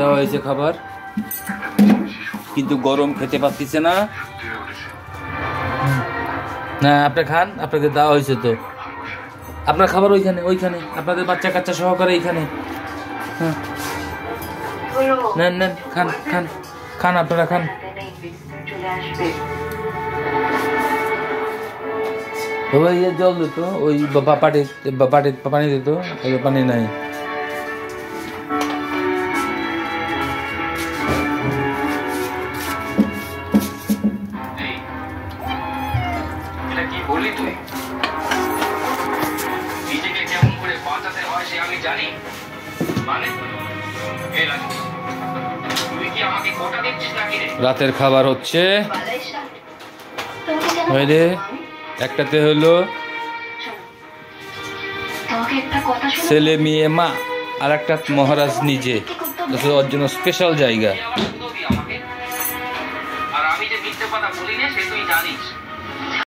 দেওয়া হয়েছে খাবার, কিন্তু গরম খেতে পারতেছে না। না আপনি খান, আপনাকে দেওয়া হয়েছে তো। আপনার খাবার ওইখানে, ওইখানে আপনাদের বাচ্চা কাচ্চা সহকারে এইখানে। হ্যাঁ নেন নেন, খান খান খান, আপনারা খান। বাবা ইয়ে জল দিত, ওই পানি দিত, ওই পানি নাই। রাতের খাবার হচ্ছে একটাতে হলো ছেলে মেয়ে মা, আর একটা মহারাজ নিজে, ওর জন্য স্পেশাল জায়গা।